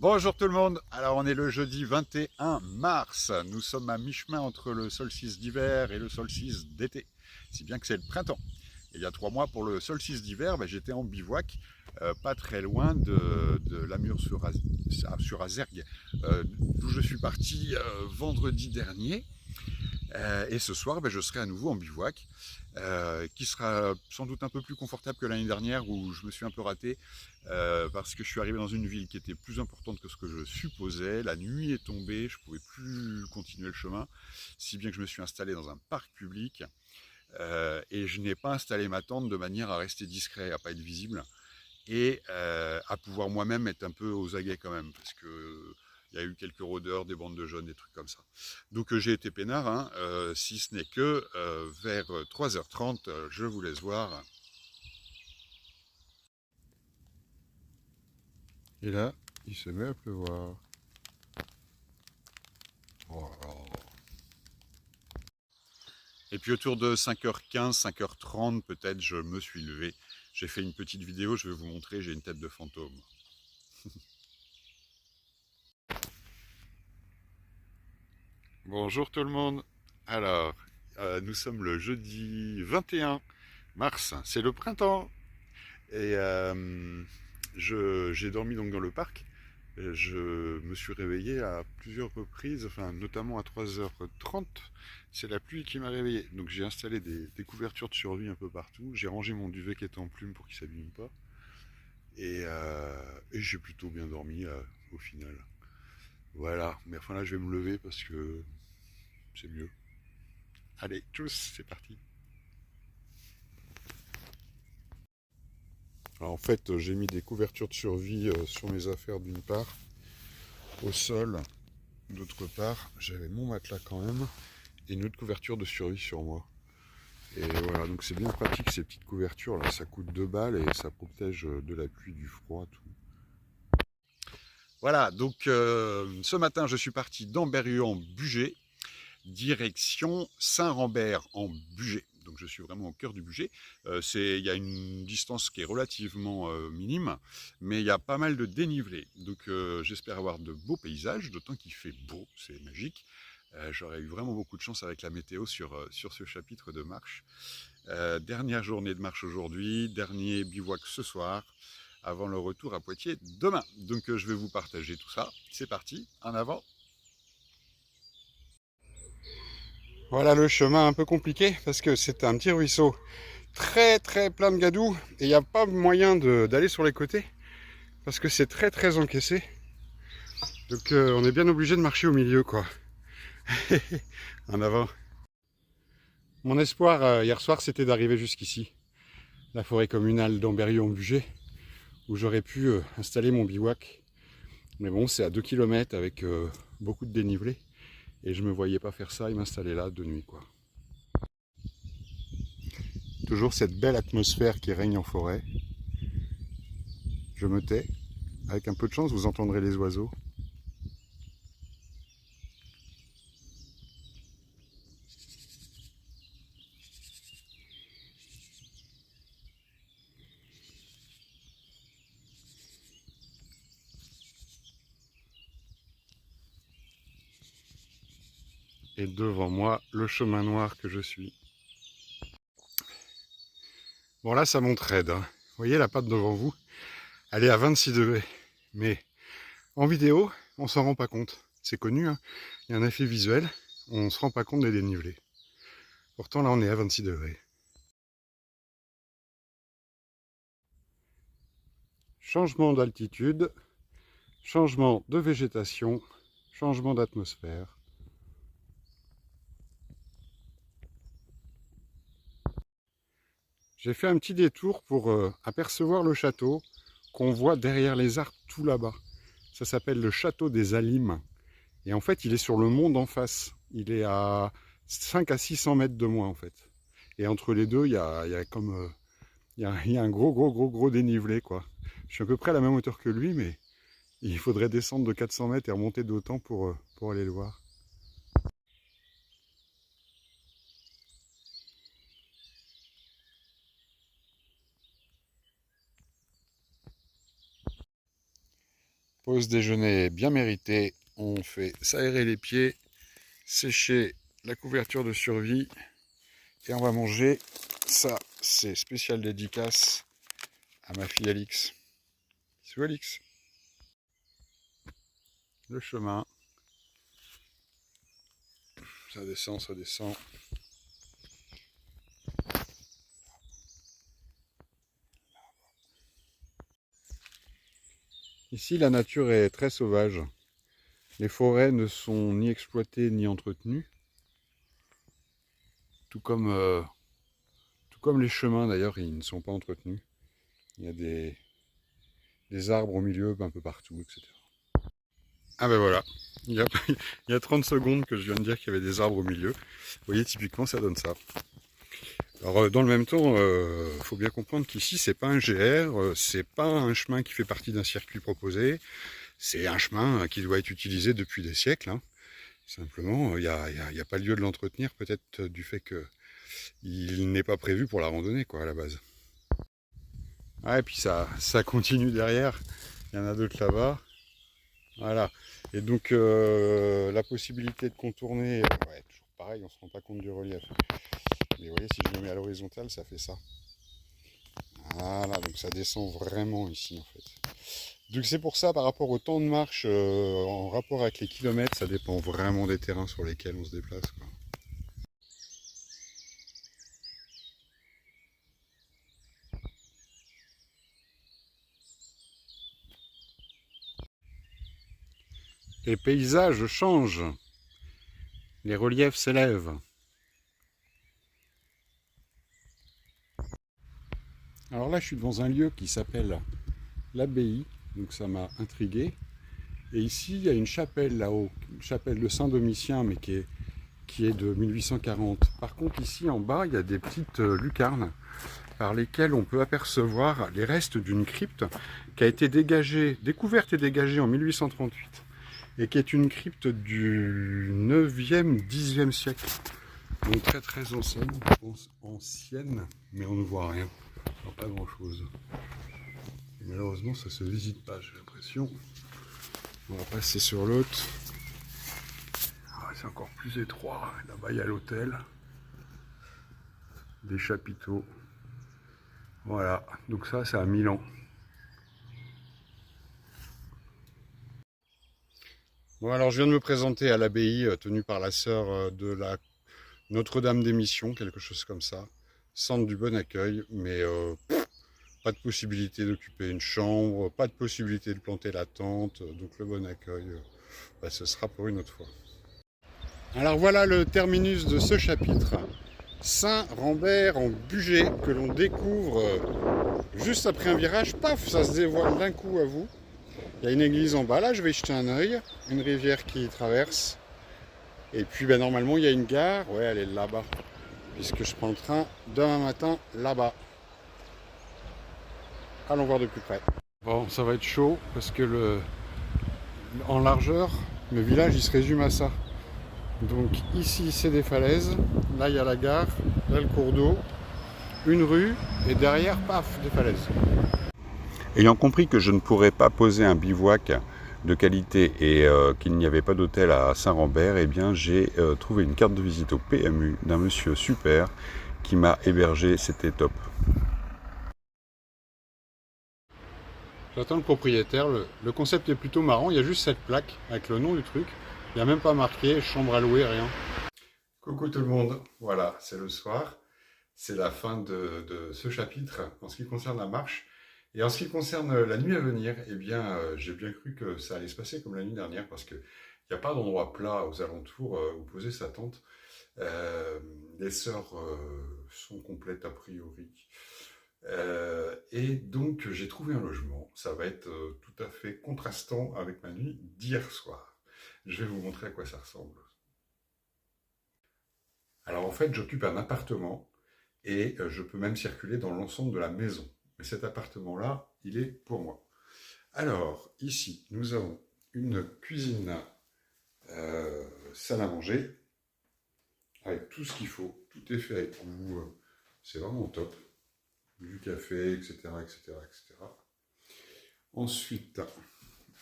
Bonjour tout le monde, alors on est le jeudi 21 mars, nous sommes à mi-chemin entre le solstice d'hiver et le solstice d'été, si bien que c'est le printemps. Et il y a 3 mois pour le solstice d'hiver, j'étais en bivouac, pas très loin de Lamure sur Azergue, d'où je suis parti vendredi dernier. Et ce soir, je serai à nouveau en bivouac, qui sera sans doute un peu plus confortable que l'année dernière où je me suis un peu raté parce que je suis arrivé dans une ville qui était plus importante que ce que je supposais. La nuit est tombée, je ne pouvais plus continuer le chemin, si bien que je me suis installé dans un parc public et je n'ai pas installé ma tente de manière à rester discret, à ne pas être visible et à pouvoir moi-même être un peu aux aguets quand même, parce que il y a eu quelques rôdeurs, des bandes de jeunes, des trucs comme ça. Donc j'ai été peinard, hein, si ce n'est que vers 3h30, je vous laisse voir. Et là, il se met à pleuvoir. Oh là là. Et puis autour de 5h15, 5h30 peut-être, je me suis levé. J'ai fait une petite vidéo, je vais vous montrer, j'ai une tête de fantôme. Bonjour tout le monde. Alors, nous sommes le jeudi 21 mars, c'est le printemps. Et j'ai dormi donc dans le parc. Je me suis réveillé à plusieurs reprises, enfin notamment à 3h30. C'est la pluie qui m'a réveillé. Donc j'ai installé des couvertures de survie un peu partout. J'ai rangé mon duvet qui était en plume pour qu'il ne s'abîme pas. Et j'ai plutôt bien dormi au final. Voilà, mais enfin là je vais me lever parce que c'est mieux. Allez, tous, c'est parti. Alors, en fait, j'ai mis des couvertures de survie sur mes affaires d'une part, au sol, d'autre part, j'avais mon matelas quand même, et une autre couverture de survie sur moi. Et voilà, donc c'est bien pratique ces petites couvertures là, ça coûte 2 balles et ça protège de la pluie, du froid, tout. Voilà, donc ce matin je suis parti d'Ambérieu-en-Bugey, direction Saint-Rambert-en-Bugey. Donc je suis vraiment au cœur du Bugey. Il y a une distance qui est relativement minime, mais il y a pas mal de dénivelé. Donc j'espère avoir de beaux paysages, d'autant qu'il fait beau, c'est magique. J'aurais eu vraiment beaucoup de chance avec la météo sur ce chapitre de marche. Dernière journée de marche aujourd'hui, dernier bivouac ce soir, avant le retour à Poitiers demain. Donc je vais vous partager tout ça. C'est parti, en avant. Voilà le chemin un peu compliqué parce que c'est un petit ruisseau très plein de gadou et il n'y a pas moyen d'aller sur les côtés parce que c'est très encaissé. Donc on est bien obligé de marcher au milieu quoi. En avant. Mon espoir hier soir c'était d'arriver jusqu'ici, la forêt communale d'Ambérieu-en-Bugey, où j'aurais pu installer mon bivouac. Mais bon, c'est à 2 km avec beaucoup de dénivelé et je me voyais pas faire ça et m'installer là de nuit quoi. Toujours cette belle atmosphère qui règne en forêt. Je me tais. Avec un peu de chance, vous entendrez les oiseaux. Et devant moi, le chemin noir que je suis. Bon là, ça monte raide, hein. Vous voyez la patte devant vous, elle est à 26 degrés. Mais en vidéo, on s'en rend pas compte. C'est connu, hein. Il y a un effet visuel, on se rend pas compte des dénivelés. Pourtant là, on est à 26 degrés. Changement d'altitude, changement de végétation, changement d'atmosphère. J'ai fait un petit détour pour apercevoir le château qu'on voit derrière les arbres tout là-bas. Ça s'appelle le château des Alimes. Et en fait, il est sur le mont d'en face. Il est à 5 à 600 mètres de moi en fait. Et entre les deux, il y a un gros dénivelé quoi. Je suis à peu près à la même hauteur que lui, mais il faudrait descendre de 400 mètres et remonter d'autant pour aller le voir. Pause déjeuner bien méritée. On fait s'aérer les pieds, sécher la couverture de survie et on va manger. Ça, c'est spécial dédicace à ma fille Alix. C'est Alix. Le chemin. Ça descend, ça descend. Ici, la nature est très sauvage. Les forêts ne sont ni exploitées ni entretenues. Tout comme les chemins d'ailleurs, ils ne sont pas entretenus. Il y a des arbres au milieu, un peu partout, etc. Ah ben voilà, il y a 30 secondes que je viens de dire qu'il y avait des arbres au milieu. Vous voyez, typiquement, ça donne ça. Alors dans le même temps, faut bien comprendre qu'ici, c'est pas un GR, c'est pas un chemin qui fait partie d'un circuit proposé, c'est un chemin qui doit être utilisé depuis des siècles. Hein. Simplement, il n'y a pas lieu de l'entretenir, peut-être du fait qu'il n'est pas prévu pour la randonnée, quoi, à la base. Ah, et puis ça continue derrière, il y en a d'autres là-bas. Voilà. Et donc la possibilité de contourner, ouais, toujours pareil, on ne se rend pas compte du relief. Mais vous voyez, si je le mets à l'horizontale, ça fait ça. Voilà, donc ça descend vraiment ici en fait. Donc c'est pour ça, par rapport au temps de marche, en rapport avec les kilomètres, ça dépend vraiment des terrains sur lesquels on se déplace, quoi. Les paysages changent, les reliefs s'élèvent. Alors là, je suis devant un lieu qui s'appelle l'abbaye, donc ça m'a intrigué. Et ici, il y a une chapelle là-haut, une chapelle de Saint-Domitien, mais qui est de 1840. Par contre, ici en bas, il y a des petites lucarnes par lesquelles on peut apercevoir les restes d'une crypte qui a été découverte et dégagée en 1838 et qui est une crypte du 9e, 10e siècle. Donc très très ancienne, mais on ne voit rien, pas grand chose. Et malheureusement, ça se visite pas, j'ai l'impression. On va passer sur l'autre. Ah, c'est encore plus étroit. Là-bas, il y a l'hôtel. Des chapiteaux. Voilà. Donc ça, c'est à Milan. Bon, alors je viens de me présenter à l'abbaye tenue par la sœur de la Notre-Dame des Missions, quelque chose comme ça. Centre du Bon Accueil, mais pas de possibilité d'occuper une chambre, pas de possibilité de planter la tente. Donc le Bon Accueil, ce sera pour une autre fois. Alors voilà le terminus de ce chapitre. Saint-Rambert en Bugey, que l'on découvre juste après un virage. Paf, ça se dévoile d'un coup à vous. Il y a une église en bas, là je vais jeter un œil. Une rivière qui traverse. Et puis normalement il y a une gare. Ouais, elle est là-bas. Puisque je prends le train demain matin là-bas. Allons voir de plus près. Bon, ça va être chaud parce que en largeur, le village il se résume à ça. Donc ici c'est des falaises, là il y a la gare, là le cours d'eau, une rue et derrière, paf, des falaises. Ayant compris que je ne pourrais pas poser un bivouac de qualité et qu'il n'y avait pas d'hôtel à Saint-Rambert, eh bien j'ai trouvé une carte de visite au PMU d'un monsieur super qui m'a hébergé, c'était top. J'attends le propriétaire, le concept est plutôt marrant, il y a juste cette plaque avec le nom du truc, il n'y a même pas marqué chambre à louer, rien. Coucou tout le monde, voilà, c'est le soir, c'est la fin de ce chapitre en ce qui concerne la marche. Et en ce qui concerne la nuit à venir, eh bien, j'ai bien cru que ça allait se passer comme la nuit dernière parce qu'il n'y a pas d'endroit plat aux alentours où poser sa tente. Les sœurs sont complètes a priori. Et donc, j'ai trouvé un logement. Ça va être tout à fait contrastant avec ma nuit d'hier soir. Je vais vous montrer à quoi ça ressemble. Alors en fait, j'occupe un appartement et je peux même circuler dans l'ensemble de la maison. Mais cet appartement-là, il est pour moi. Alors, ici, nous avons une cuisine, salle à manger, avec tout ce qu'il faut. Tout est fait avec goût. C'est vraiment top. Du café, etc., etc., etc. Ensuite,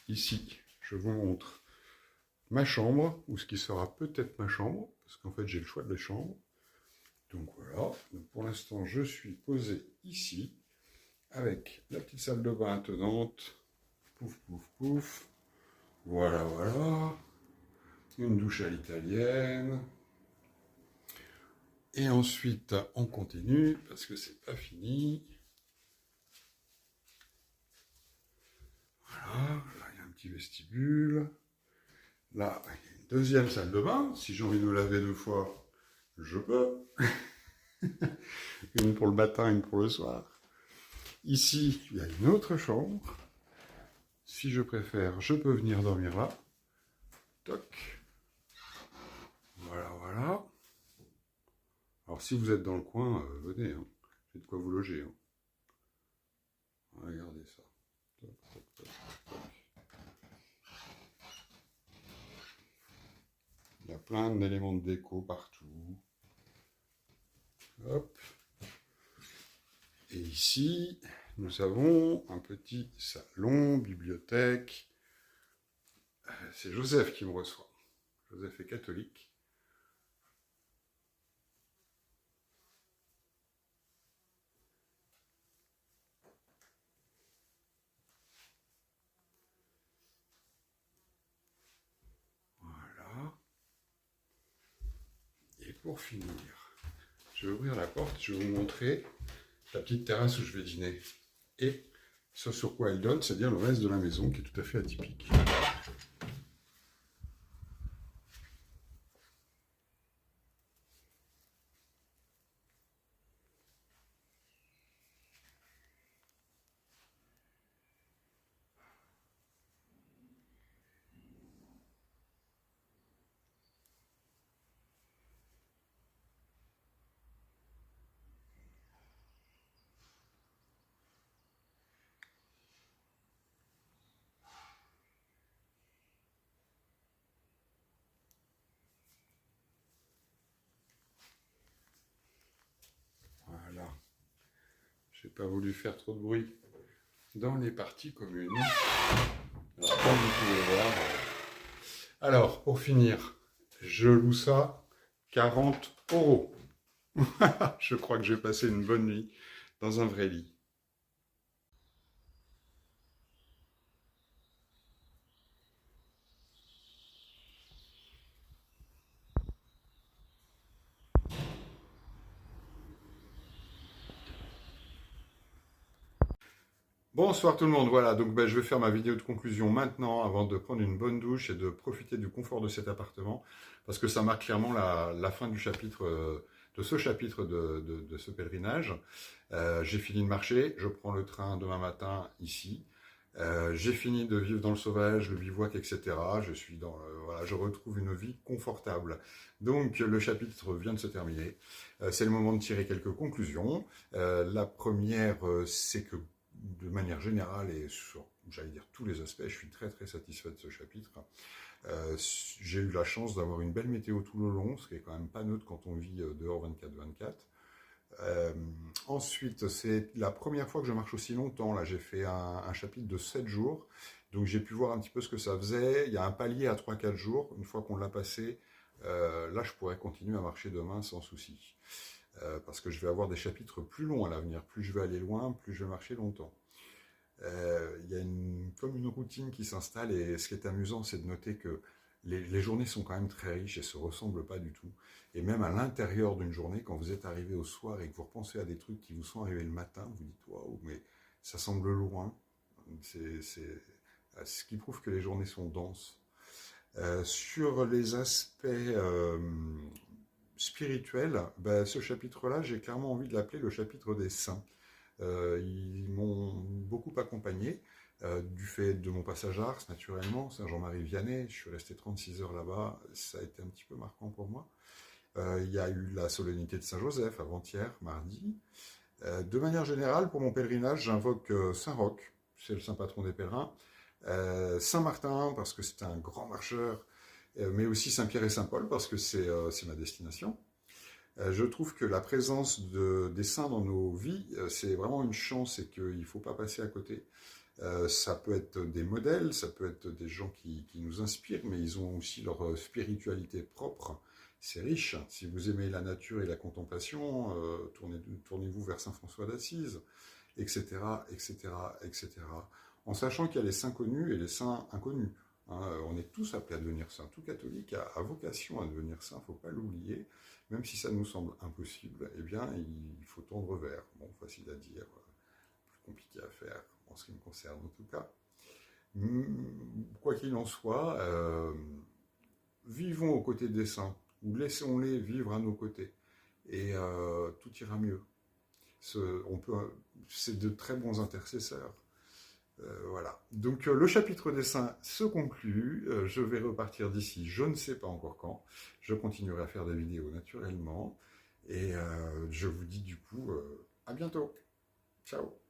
Ici, je vous montre ma chambre, ou ce qui sera peut-être ma chambre, parce qu'en fait j'ai le choix de les chambres. Donc voilà, donc pour l'instant je suis posé ici, avec la petite salle de bain attenante, pouf pouf pouf, voilà voilà, une douche à l'italienne, et ensuite on continue, parce que c'est pas fini. Voilà, là il y a un petit vestibule, là il y a une deuxième salle de bain, si j'ai envie de me laver 2 fois, je peux. Une pour le matin, une pour le soir. Ici, il y a une autre chambre. Si je préfère, je peux venir dormir là. Toc. Voilà, voilà. Alors, si vous êtes dans le coin, venez. Hein. J'ai de quoi vous loger. Hein. Regardez ça. Toc, toc, toc, toc. Il y a plein d'éléments de déco partout. Hop. Et ici, nous avons un petit salon, bibliothèque. C'est Joseph qui me reçoit. Joseph est catholique. Voilà. Et pour finir, je vais ouvrir la porte, je vais vous montrer la petite terrasse où je vais dîner. Et ce sur quoi elle donne, c'est-à-dire le reste de la maison qui est tout à fait atypique. Voilà. Je n'ai pas voulu faire trop de bruit dans les parties communes. Alors, comme vous pouvez voir. Alors, pour finir, je loue ça 40 €. Je crois que j'ai passé une bonne nuit dans un vrai lit. Bonsoir tout le monde, voilà, donc je vais faire ma vidéo de conclusion maintenant avant de prendre une bonne douche et de profiter du confort de cet appartement parce que ça marque clairement la fin du chapitre, de ce chapitre de ce pèlerinage. J'ai fini de marcher, je prends le train demain matin ici. J'ai fini de vivre dans le sauvage, le bivouac, etc. Je suis voilà, je retrouve une vie confortable. Donc le chapitre vient de se terminer. C'est le moment de tirer quelques conclusions. La première, c'est que de manière générale et sur, j'allais dire, tous les aspects, je suis très très satisfait de ce chapitre. J'ai eu la chance d'avoir une belle météo tout le long, ce qui est quand même pas neutre quand on vit dehors 24/24. Ensuite, c'est la première fois que je marche aussi longtemps. Là, j'ai fait un chapitre de 7 jours, donc j'ai pu voir un petit peu ce que ça faisait. Il y a un palier à 3-4 jours. Une fois qu'on l'a passé, là, je pourrais continuer à marcher demain sans souci. Parce que je vais avoir des chapitres plus longs à l'avenir. Plus je vais aller loin, plus je vais marcher longtemps. Il y a comme une routine qui s'installe et ce qui est amusant, c'est de noter que les journées sont quand même très riches et ne se ressemblent pas du tout. Et même à l'intérieur d'une journée, quand vous êtes arrivé au soir et que vous repensez à des trucs qui vous sont arrivés le matin, vous dites « Waouh, mais ça semble loin ». C'est ce qui prouve que les journées sont denses. Sur les aspects spirituel, ce chapitre-là, j'ai clairement envie de l'appeler le chapitre des saints. Ils m'ont beaucoup accompagné, du fait de mon passage à Ars, naturellement, Saint-Jean-Marie-Vianney, je suis resté 36 heures là-bas, ça a été un petit peu marquant pour moi. Il y a eu la solennité de Saint-Joseph avant-hier, mardi. De manière générale, pour mon pèlerinage, j'invoque Saint-Roch, c'est le saint patron des pèlerins, Saint-Martin, parce que c'est un grand marcheur, mais aussi Saint-Pierre et Saint-Paul, parce que c'est ma destination. Je trouve que la présence des saints dans nos vies, c'est vraiment une chance et qu'il ne faut pas passer à côté. Ça peut être des modèles, ça peut être des gens qui nous inspirent, mais ils ont aussi leur spiritualité propre. C'est riche. Si vous aimez la nature et la contemplation, tournez-vous vers Saint François d'Assise, etc., etc., etc. En sachant qu'il y a les saints connus et les saints inconnus. Hein, on est tous appelés à devenir saints. Tout catholique a vocation à devenir saint, il ne faut pas l'oublier. Même si ça nous semble impossible, eh bien, il faut tendre vers. Bon, facile à dire, plus compliqué à faire, en ce qui me concerne en tout cas. Quoi qu'il en soit, vivons aux côtés des saints, ou laissons-les vivre à nos côtés, et tout ira mieux. C'est de très bons intercesseurs. Voilà. Donc le chapitre des saints se conclut. Je vais repartir d'ici, je ne sais pas encore quand. Je continuerai à faire des vidéos naturellement. Et je vous dis du coup à bientôt. Ciao.